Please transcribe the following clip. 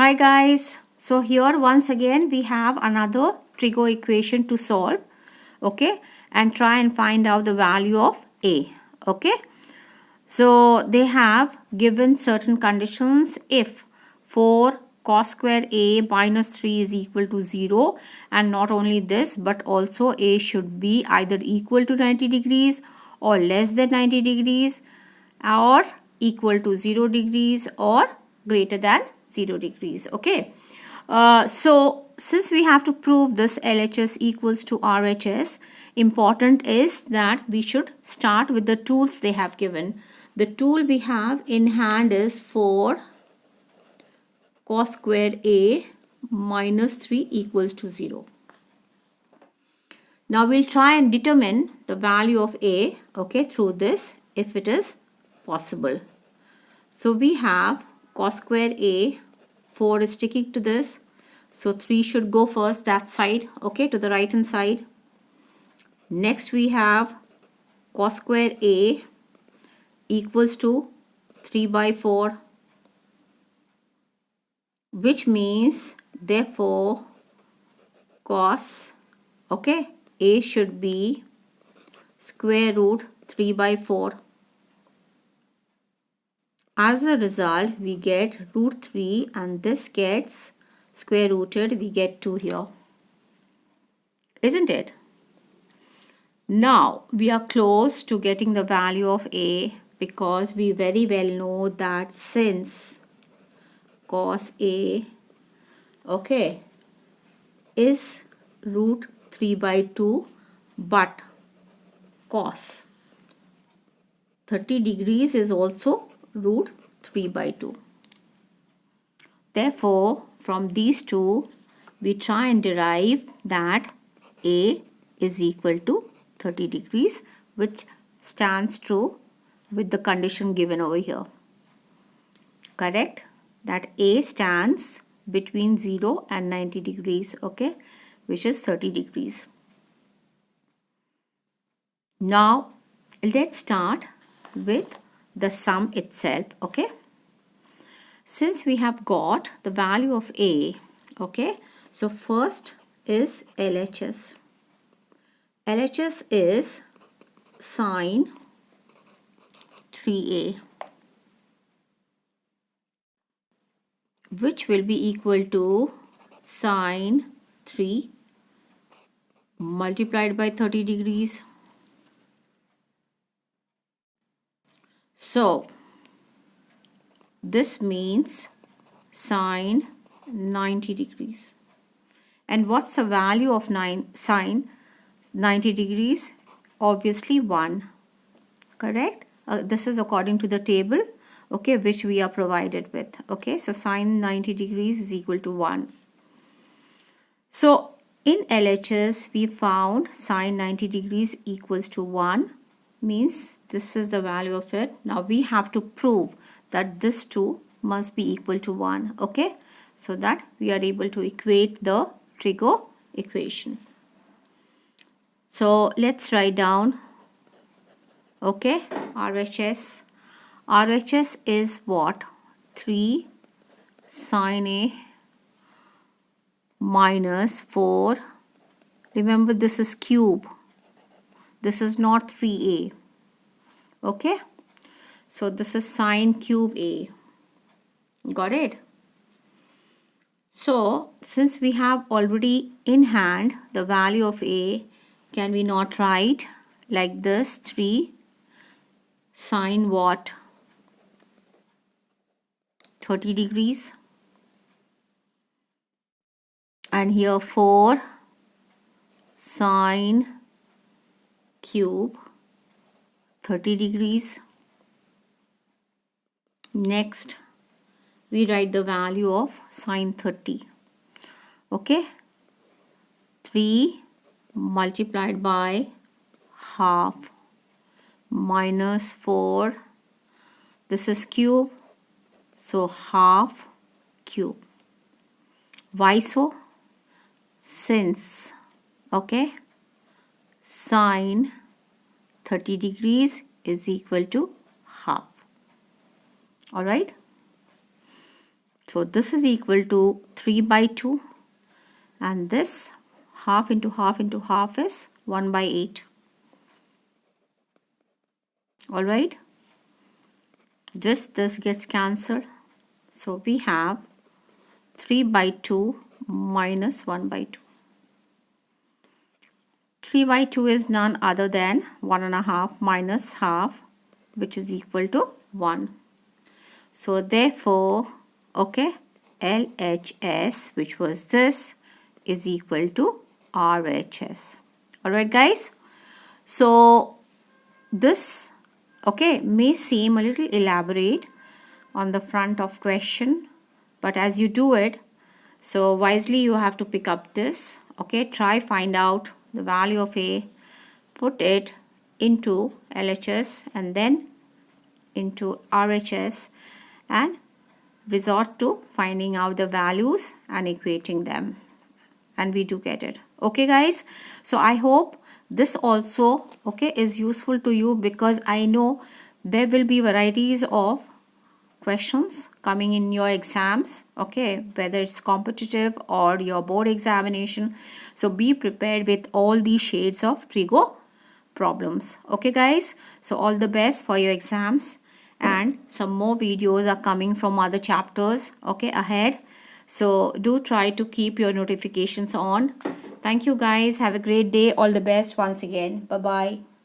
Hi guys, so here once again we have another trigo equation to solve, okay, and try and find out the value of a, okay. So they have given certain conditions. If 4 cos square a minus 3 is equal to 0, and not only this but also a should be either equal to 90 degrees or less than 90 degrees or equal to 0 degrees or greater than 0 degrees, okay. So since we have to prove this LHS equals to RHS, important is that we should start with the tools they have given. The tool we have in hand is 4 cos squared A minus 3 equals to 0. Now we'll try and determine the value of A, okay, through this if it is possible. So we have cos square A, 4 is sticking to this, so 3 should go first that side, okay, to the right hand side. Next we have cos square A equals to 3 by 4, which means therefore cos, okay, A should be square root 3 by 4. As a result, we get root 3 and this gets square rooted, we get 2 here. Isn't it? Now, we are close to getting the value of A because we very well know that since cos A, okay, is root 3 by 2, but cos 30 degrees is also root 3 by 2. Therefore, from these two, we try and derive that A is equal to 30 degrees, which stands true with the condition given over here. Correct? That A stands between 0 and 90 degrees, okay, which is 30 degrees. Now, let's start with the sum itself, okay. Since we have got the value of A, okay, so first is LHS. LHS is sin 3A, which will be equal to sin 3 multiplied by 30 degrees. So this means sin 90 degrees. And what's the value of sin 90 degrees? Obviously 1. Correct? This is according to the table, okay, which we are provided with. Okay, so sin 90 degrees is equal to 1. So in LHS, we found sin 90 degrees equals to 1. Means this is the value of it. Now we have to prove that this 2 must be equal to 1, okay, so that we are able to equate the trigo equation. So let's write down, okay, RHS. RHS is what? 3 sin A minus 4. Remember, this is cube. This is not 3A, okay. So this is sin cube A. Got it? So since we have already in hand the value of A, can we not write like this? 3 sin what? 30 degrees. And here 4 sin cube 30 degrees. Next, we write the value of sin 30. Okay, 3 multiplied by half minus 4. This is cube, so half cube. Why so? Since, okay, sin 30 degrees is equal to half. All right. So this is equal to 3 by 2, and this half into half into half is 1 by 8. Alright, just this gets cancelled. So we have 3 by 2 minus 1 by 2. 3 by 2 is none other than 1.5 minus half, which is equal to 1. So therefore, okay, LHS, which was this, is equal to RHS. Alright guys, so this, okay, may seem a little elaborate on the front of question, but as you do it, so wisely you have to pick up this, okay, try find out the value of A, put it into LHS and then into RHS and resort to finding out the values and equating them, and we do get it. Okay guys, so I hope this also, okay, is useful to you, because I know there will be varieties of questions coming in your exams, okay, whether it's competitive or your board examination. So be prepared with all these shades of trigo problems. Okay guys, so all the best for your exams, and some more videos are coming from other chapters, okay, ahead. So do try to keep your notifications on. Thank you guys, have a great day, all the best once again, bye bye.